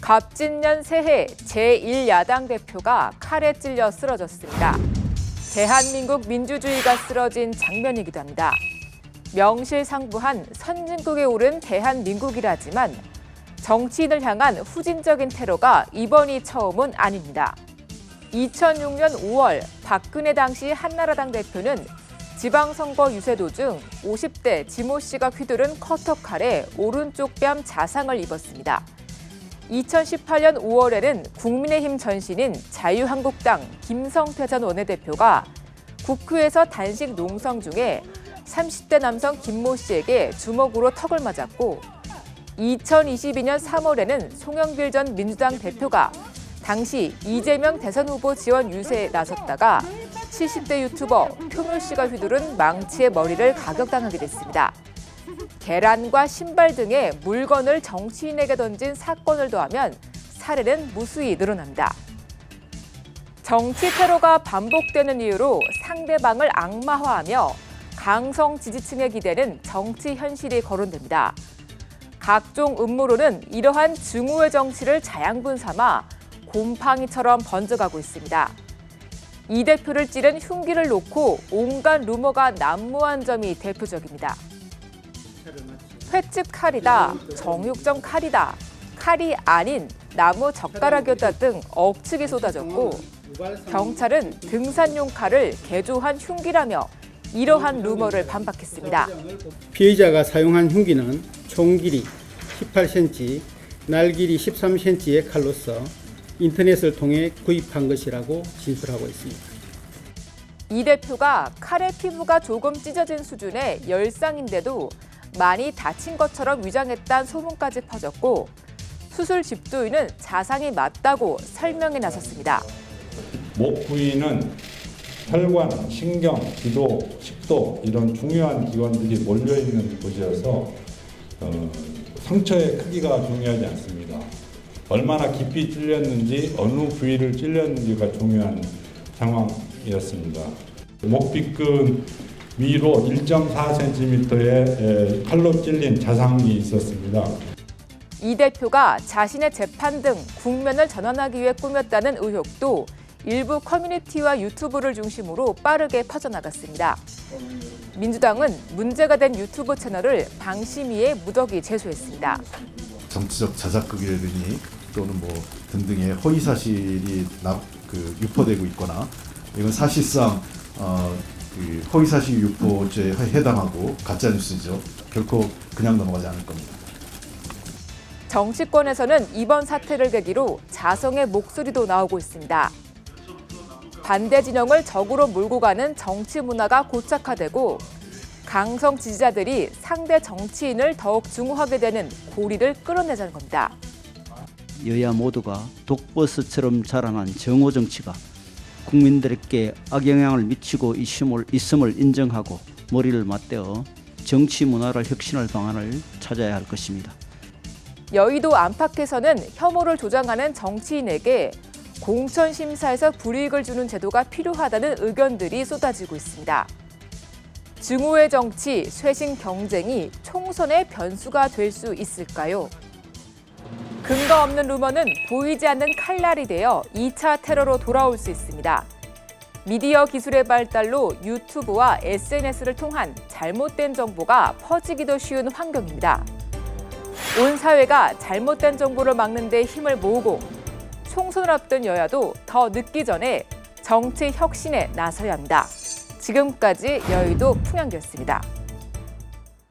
갑진년 새해 제1야당 대표가 칼에 찔려 쓰러졌습니다. 대한민국 민주주의가 쓰러진 장면이기도 합니다. 명실상부한 선진국에 오른 대한민국이라지만 정치인을 향한 후진적인 테러가 이번이 처음은 아닙니다. 2006년 5월 박근혜 당시 한나라당 대표는 지방선거 유세 도중 50대 지모 씨가 휘두른 커터칼에 오른쪽 뺨 자상을 입었습니다. 2018년 5월에는 국민의힘 전신인 자유한국당 김성태 전 원내대표가 국회에서 단식 농성 중에 30대 남성 김모 씨에게 주먹으로 턱을 맞았고 2022년 3월에는 송영길 전 민주당 대표가 당시 이재명 대선 후보 지원 유세에 나섰다가 70대 유튜버 표묘 씨가 휘두른 망치에 머리를 가격당하게 됐습니다. 계란과 신발 등의 물건을 정치인에게 던진 사건을 더하면 사례는 무수히 늘어납니다. 정치 테러가 반복되는 이유로 상대방을 악마화하며 강성 지지층의 기대는 정치 현실이 거론됩니다. 각종 음모론은 이러한 증오의 정치를 자양분 삼아 곰팡이처럼 번져가고 있습니다. 이 대표를 찌른 흉기를 놓고 온갖 루머가 난무한 점이 대표적입니다. 횟집 칼이다, 정육점 칼이다, 칼이 아닌 나무 젓가락이었다 등 억측이 쏟아졌고 경찰은 등산용 칼을 개조한 흉기라며 이러한 루머를 반박했습니다. 피의자가 사용한 흉기는 총 길이 18cm, 날 길이 13cm의 칼로서 인터넷을 통해 구입한 것이라고 진술하고 있습니다. 이 대표가 칼의 피부가 조금 찢어진 수준의 열상인데도 많이 다친 것처럼 위장했다는 소문까지 퍼졌고 수술 집도인은 자상이 맞다고 설명에 나섰습니다. 목 부위는 혈관, 신경, 기도, 식도 이런 중요한 기관들이 몰려있는 곳이어서 상처의 크기가 중요하지 않습니다. 얼마나 깊이 찔렸는지 어느 부위를 찔렸는지가 중요한 상황이었습니다. 목비근 위로 1.4cm의 칼로 찔린 자상이 있었습니다. 이 대표가 자신의 재판 등 국면을 전환하기 위해 꾸몄다는 의혹도 일부 커뮤니티와 유튜브를 중심으로 빠르게 퍼져나갔습니다. 민주당은 문제가 된 유튜브 채널을 방심위에 무더기 제소했습니다. 정치적 자작극이라든지 또는 등등의 허위 사실이 유포되고 있거나 이건 사실상 허위 사실 유포죄에 해당하고 가짜 뉴스죠. 결코 그냥 넘어가지 않을 겁니다. 정치권에서는 이번 사태를 계기로 자성의 목소리도 나오고 있습니다. 반대 진영을 적으로 몰고 가는 정치 문화가 고착화되고 강성 지지자들이 상대 정치인을 더욱 증오하게 되는 고리를 끌어내자는 겁니다. 여야 모두가 독버섯처럼 자라난 정오 정치가 국민들에게 악영향을 미치고 있음을 인정하고 머리를 맞대어 정치 문화를 혁신할 방안을 찾아야 할 것입니다. 여의도 안팎에서는 혐오를 조장하는 정치인에게 공천심사에서 불이익을 주는 제도가 필요하다는 의견들이 쏟아지고 있습니다. 증오의 정치, 쇄신 경쟁이 총선의 변수가 될 수 있을까요? 근거 없는 루머는 보이지 않는 칼날이 되어 2차 테러로 돌아올 수 있습니다. 미디어 기술의 발달로 유튜브와 SNS를 통한 잘못된 정보가 퍼지기도 쉬운 환경입니다. 온 사회가 잘못된 정보를 막는 데 힘을 모으고 총선을 앞둔 여야도 더 늦기 전에 정치 혁신에 나서야 합니다. 지금까지 여의도 풍향기였습니다.